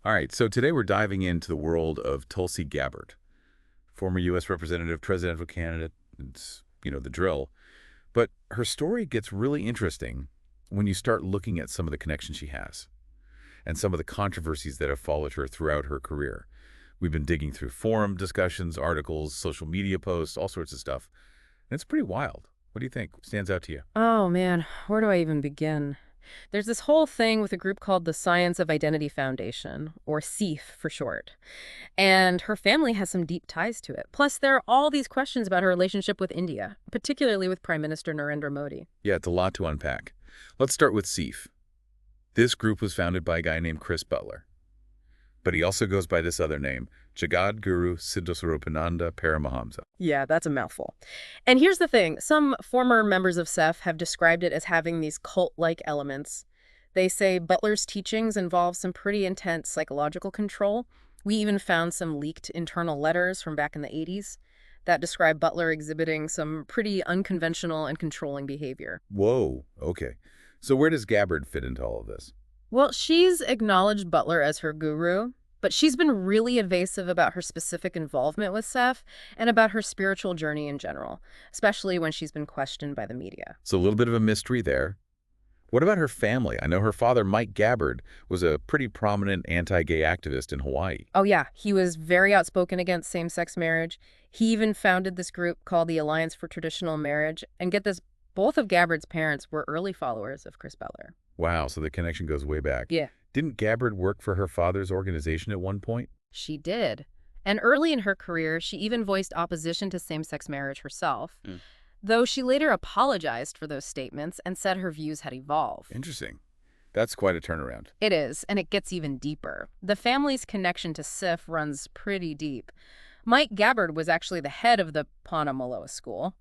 All right, so today we're diving into the world of Tulsi Gabbard, former U.S. representative, presidential candidate. It's, the drill. But her story gets really interesting when you start looking at some of the connections she has and some of the controversies that have followed her throughout her career. We've been digging through forum discussions, articles, social media posts, all sorts of stuff. And it's pretty wild. What do you think stands out to you? Oh man, where do I even begin? There's this whole thing with a group called the Science of Identity Foundation, or SEIF for short. And her family has some deep ties to it. Plus, there are all these questions about her relationship with India, particularly with Prime Minister Narendra Modi. Yeah, it's a lot to unpack. Let's start with SEIF. This group was founded by a guy named Chris Butler. But he also goes by this other name, Jagadguru Siddhaswarupananda Paramahamsa. Yeah, that's a mouthful. And here's the thing. Some former members of SEF have described it as having these cult-like elements. They say Butler's teachings involve some pretty intense psychological control. We even found some leaked internal letters from back in the 80s that describe Butler exhibiting some pretty unconventional and controlling behavior. Whoa, okay. So where does Gabbard fit into all of this? Well, she's acknowledged Butler as her guru, but she's been really evasive about her specific involvement with Seth and about her spiritual journey in general, especially when she's been questioned by the media. So a little bit of a mystery there. What about her family? I know her father, Mike Gabbard, was a pretty prominent anti-gay activist in Hawaii. Oh yeah, he was very outspoken against same-sex marriage. He even founded this group called the Alliance for Traditional Marriage. And get this, both of Gabbard's parents were early followers of Chris Butler. Wow, so the connection goes way back. Yeah. Didn't Gabbard work for her father's organization at one point? She did. And early in her career, she even voiced opposition to same-sex marriage herself, though she later apologized for those statements and said her views had evolved. Interesting. That's quite a turnaround. It is, and it gets even deeper. The family's connection to SIF runs pretty deep. Mike Gabbard was actually the head of the Ponamaloa school,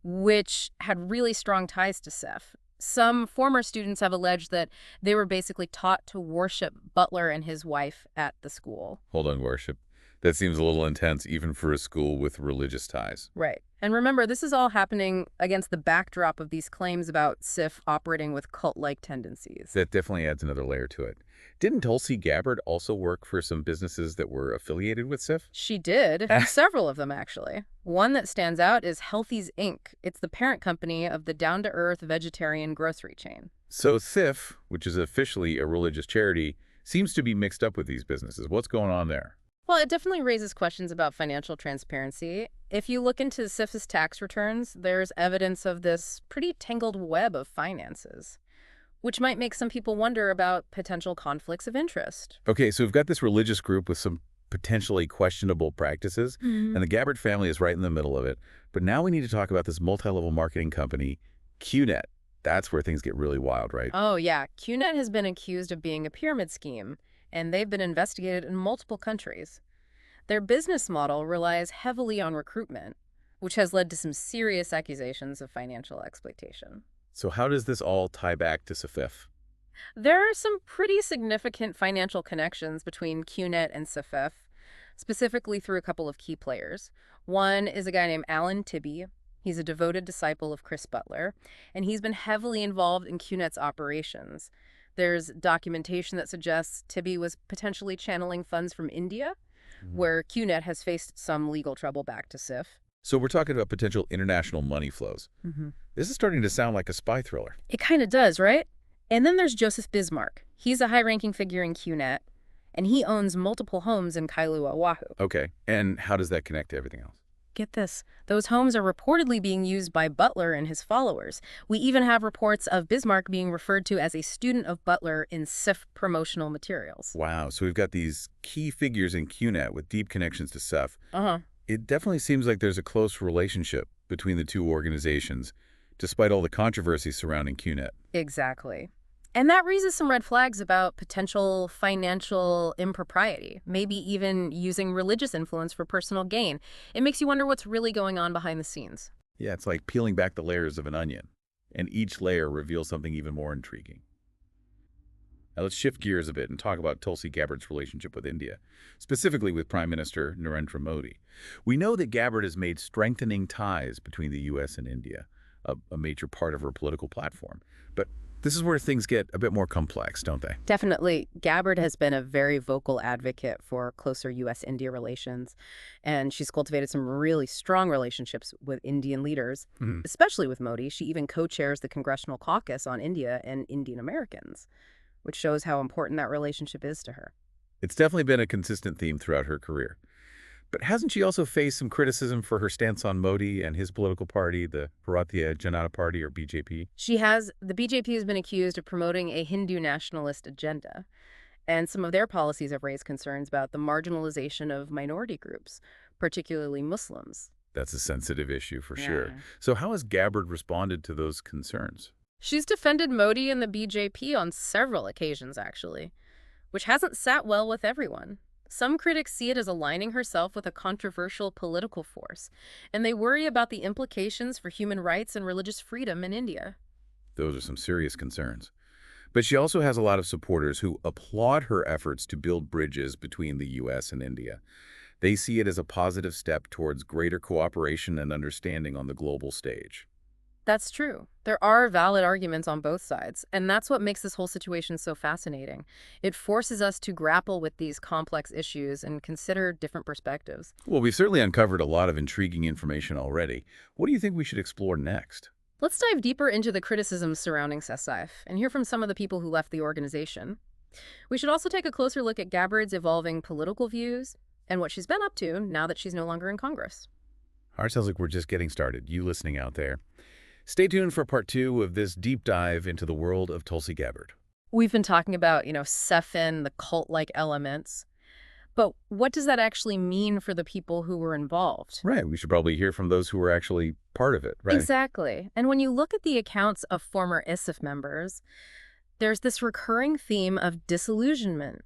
which had really strong ties to SIF. Some former students have alleged that they were basically taught to worship Butler and his wife at the school. Hold on, worship. That seems a little intense, even for a school with religious ties. Right. And remember, this is all happening against the backdrop of these claims about SIF operating with cult-like tendencies. That definitely adds another layer to it. Didn't Tulsi Gabbard also work for some businesses that were affiliated with SIF? She did. Several of them, actually. One that stands out is Healthy's Inc. It's the parent company of the down-to-earth vegetarian grocery chain. So SIF, which is officially a religious charity, seems to be mixed up with these businesses. What's going on there? Well, it definitely raises questions about financial transparency. If you look into SIF's tax returns, there's evidence of this pretty tangled web of finances, which might make some people wonder about potential conflicts of interest. Okay, so we've got this religious group with some potentially questionable practices, and the Gabbard family is right in the middle of it. But now we need to talk about this multi-level marketing company, QNet. That's where things get really wild, right? Oh, yeah. QNet has been accused of being a pyramid scheme, and they've been investigated in multiple countries. Their business model relies heavily on recruitment, which has led to some serious accusations of financial exploitation. So how does this all tie back to SIF? There are some pretty significant financial connections between QNet and SIF, specifically through a couple of key players. One is a guy named Alan Tibby. He's a devoted disciple of Chris Butler, and he's been heavily involved in QNet's operations. There's documentation that suggests Tibby was potentially channeling funds from India, where QNet has faced some legal trouble back to SIF. So we're talking about potential international money flows. This is starting to sound like a spy thriller. It kind of does, right? And then there's Joseph Bismark. He's a high-ranking figure in QNet, and he owns multiple homes in Kailua, Oahu. Okay, and how does that connect to everything else? Get this, those homes are reportedly being used by Butler and his followers. We even have reports of Bismarck being referred to as a student of Butler in SIF promotional materials. Wow, so we've got these key figures in QNet with deep connections to SIF. Uh-huh. It definitely seems like there's a close relationship between the two organizations, despite all the controversy surrounding QNet. Exactly. And that raises some red flags about potential financial impropriety, maybe even using religious influence for personal gain. It makes you wonder what's really going on behind the scenes. Yeah, it's like peeling back the layers of an onion, and each layer reveals something even more intriguing. Now let's shift gears a bit and talk about Tulsi Gabbard's relationship with India, specifically with Prime Minister Narendra Modi. We know that Gabbard has made strengthening ties between the U.S. and India a major part of her political platform. But This is where things get a bit more complex, don't they? Definitely, Gabbard has been a very vocal advocate for closer U.S.-India relations, and she's cultivated some really strong relationships with Indian leaders, Mhm. especially with Modi. She even co-chairs the Congressional Caucus on India and Indian Americans, which shows how important that relationship is to her. It's definitely been a consistent theme throughout her career. But hasn't she also faced some criticism for her stance on Modi and his political party, the Bharatiya Janata Party, or BJP? The BJP has been accused of promoting a Hindu nationalist agenda, and some of their policies have raised concerns about the marginalization of minority groups, particularly Muslims. That's a sensitive issue for sure. Yeah. So how has Gabbard responded to those concerns? She's defended Modi and the BJP on several occasions, actually, which hasn't sat well with everyone. Some critics see it as aligning herself with a controversial political force, and they worry about the implications for human rights and religious freedom in India. Those are some serious concerns. But she also has a lot of supporters who applaud her efforts to build bridges between the U.S. and India. They see it as a positive step towards greater cooperation and understanding on the global stage. That's true. There are valid arguments on both sides, and that's what makes this whole situation so fascinating. It forces us to grapple with these complex issues and consider different perspectives. Well, we've certainly uncovered a lot of intriguing information already. What do you think we should explore next? Let's dive deeper into the criticisms surrounding SSIF and hear from some of the people who left the organization. We should also take a closer look at Gabbard's evolving political views and what she's been up to now that she's no longer in Congress. All right, sounds like we're just getting started. You listening out there. Stay tuned for part 2 of this deep dive into the world of Tulsi Gabbard. We've been talking about, Sefin, the cult-like elements. But what does that actually mean for the people who were involved? Right, we should probably hear from those who were actually part of it, right? Exactly. And when you look at the accounts of former ISIF members, there's this recurring theme of disillusionment.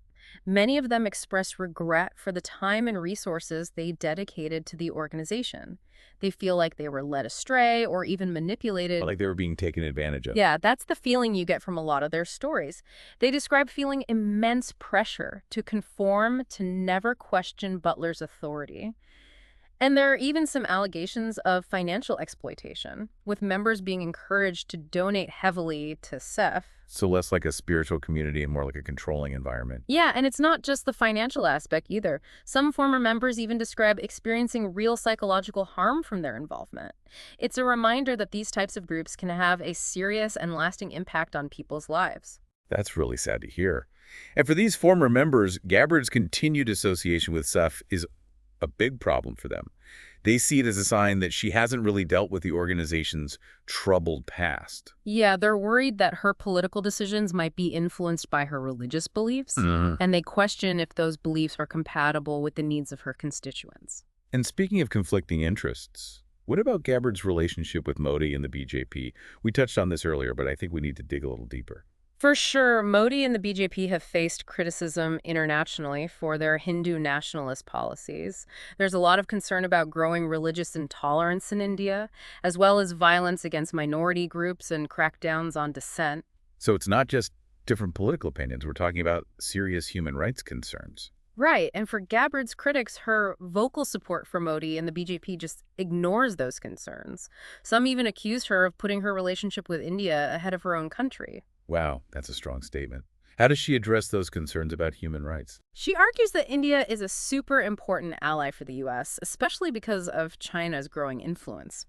Many of them express regret for the time and resources they dedicated to the organization. They feel like they were led astray or even manipulated. Like they were being taken advantage of. Yeah, that's the feeling you get from a lot of their stories. They describe feeling immense pressure to conform, to never question Butler's authority. And there are even some allegations of financial exploitation, with members being encouraged to donate heavily to SEF. So less like a spiritual community and more like a controlling environment. Yeah, and it's not just the financial aspect either. Some former members even describe experiencing real psychological harm from their involvement. It's a reminder that these types of groups can have a serious and lasting impact on people's lives. That's really sad to hear. And for these former members, Gabbard's continued association with SEF is a big problem for them. They see it as a sign that she hasn't really dealt with the organization's troubled past. Yeah, they're worried that her political decisions might be influenced by her religious beliefs, and they question if those beliefs are compatible with the needs of her constituents. And speaking of conflicting interests, what about Gabbard's relationship with Modi and the BJP? We touched on this earlier, but I think we need to dig a little deeper. For sure, Modi and the BJP have faced criticism internationally for their Hindu nationalist policies. There's a lot of concern about growing religious intolerance in India, as well as violence against minority groups and crackdowns on dissent. So it's not just different political opinions. We're talking about serious human rights concerns. Right, and for Gabbard's critics, her vocal support for Modi and the BJP just ignores those concerns. Some even accuse her of putting her relationship with India ahead of her own country. Wow, that's a strong statement. How does she address those concerns about human rights? She argues that India is a super important ally for the U.S., especially because of China's growing influence.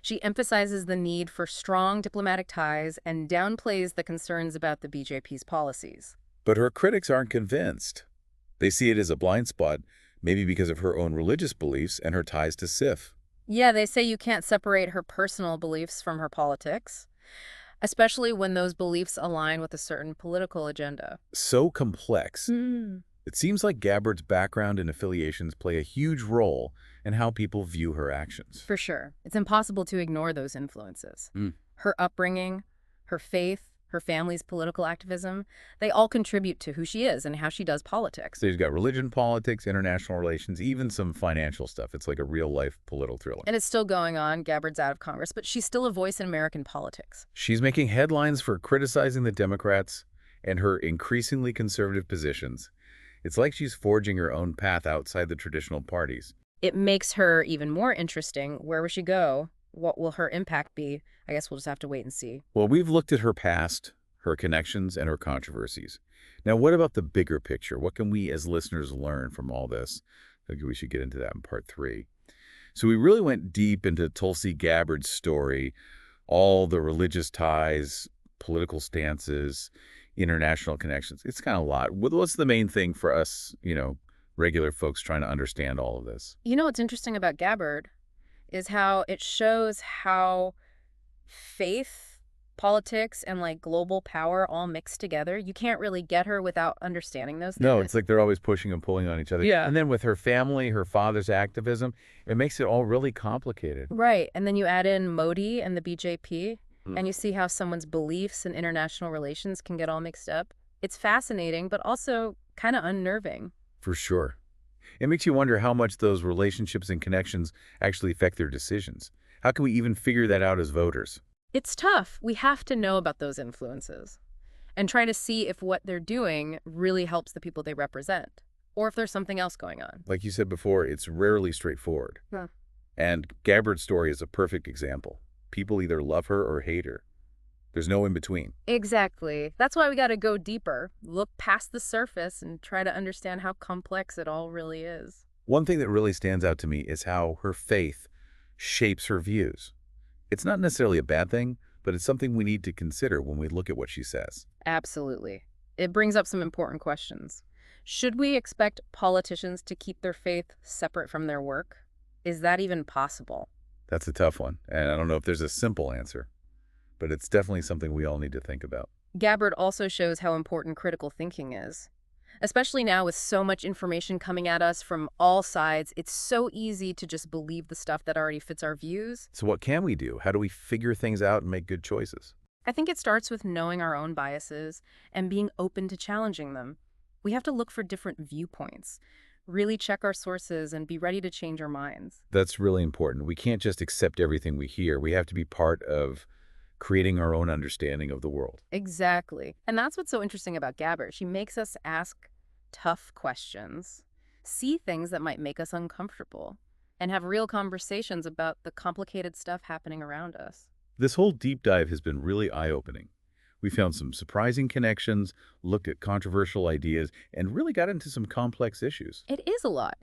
She emphasizes the need for strong diplomatic ties and downplays the concerns about the BJP's policies. But her critics aren't convinced. They see it as a blind spot, maybe because of her own religious beliefs and her ties to SIF. Yeah, they say you can't separate her personal beliefs from her politics, especially when those beliefs align with a certain political agenda. So complex. It seems like Gabbard's background and affiliations play a huge role in how people view her actions. For sure. It's impossible to ignore those influences. Her upbringing, her faith, her family's political activism, they all contribute to who she is and how she does politics. So you've got religion, politics, international relations, even some financial stuff. It's like a real-life political thriller. And it's still going on. Gabbard's out of Congress, but she's still a voice in American politics. She's making headlines for criticizing the Democrats and her increasingly conservative positions. It's like she's forging her own path outside the traditional parties. It makes her even more interesting. Where will she go? What will her impact be? I guess we'll just have to wait and see. Well, we've looked at her past, her connections, and her controversies. Now, what about the bigger picture? What can we as listeners learn from all this? I think we should get into that in part 3. So we really went deep into Tulsi Gabbard's story, all the religious ties, political stances, international connections. It's kind of a lot. What's the main thing for us, regular folks trying to understand all of this? What's interesting about Gabbard is how it shows how faith, politics, and global power all mix together. You can't really get her without understanding those things. No, it's like they're always pushing and pulling on each other. Yeah. And then with her family, her father's activism, it makes it all really complicated. Right. And then you add in Modi and the BJP, and you see how someone's beliefs and international relations can get all mixed up. It's fascinating, but also kind of unnerving. For sure. It makes you wonder how much those relationships and connections actually affect their decisions. How can we even figure that out as voters? It's tough. We have to know about those influences and try to see if what they're doing really helps the people they represent, or if there's something else going on. Like you said before, it's rarely straightforward. Yeah. And Gabbard's story is a perfect example. People either love her or hate her. There's no in between. Exactly. That's why we got to go deeper, look past the surface, and try to understand how complex it all really is. One thing that really stands out to me is how her faith shapes her views. It's not necessarily a bad thing, but it's something we need to consider when we look at what she says. Absolutely. It brings up some important questions. Should we expect politicians to keep their faith separate from their work? Is that even possible? That's a tough one, and I don't know if there's a simple answer, but it's definitely something we all need to think about. Gabbard also shows how important critical thinking is. Especially now with so much information coming at us from all sides, it's so easy to just believe the stuff that already fits our views. So what can we do? How do we figure things out and make good choices? I think it starts with knowing our own biases and being open to challenging them. We have to look for different viewpoints, really check our sources, and be ready to change our minds. That's really important. We can't just accept everything we hear. We have to be part of creating our own understanding of the world. Exactly. And that's what's so interesting about Gabbard. She makes us ask tough questions, see things that might make us uncomfortable, and have real conversations about the complicated stuff happening around us. This whole deep dive has been really eye-opening. We found some surprising connections, looked at controversial ideas, and really got into some complex issues. It is a lot,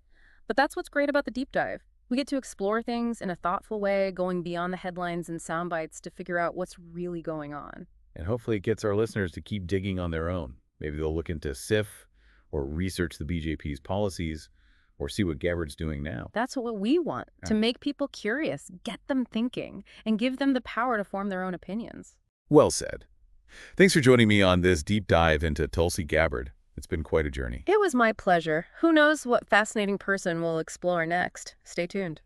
but that's what's great about the deep dive. We get to explore things in a thoughtful way, going beyond the headlines and sound bites to figure out what's really going on. And hopefully it gets our listeners to keep digging on their own. Maybe they'll look into SIF, or research the BJP's policies, or see what Gabbard's doing now. That's what we want, to make people curious, get them thinking, and give them the power to form their own opinions. Well said. Thanks for joining me on this deep dive into Tulsi Gabbard. It's been quite a journey. It was my pleasure. Who knows what fascinating person we'll explore next? Stay tuned.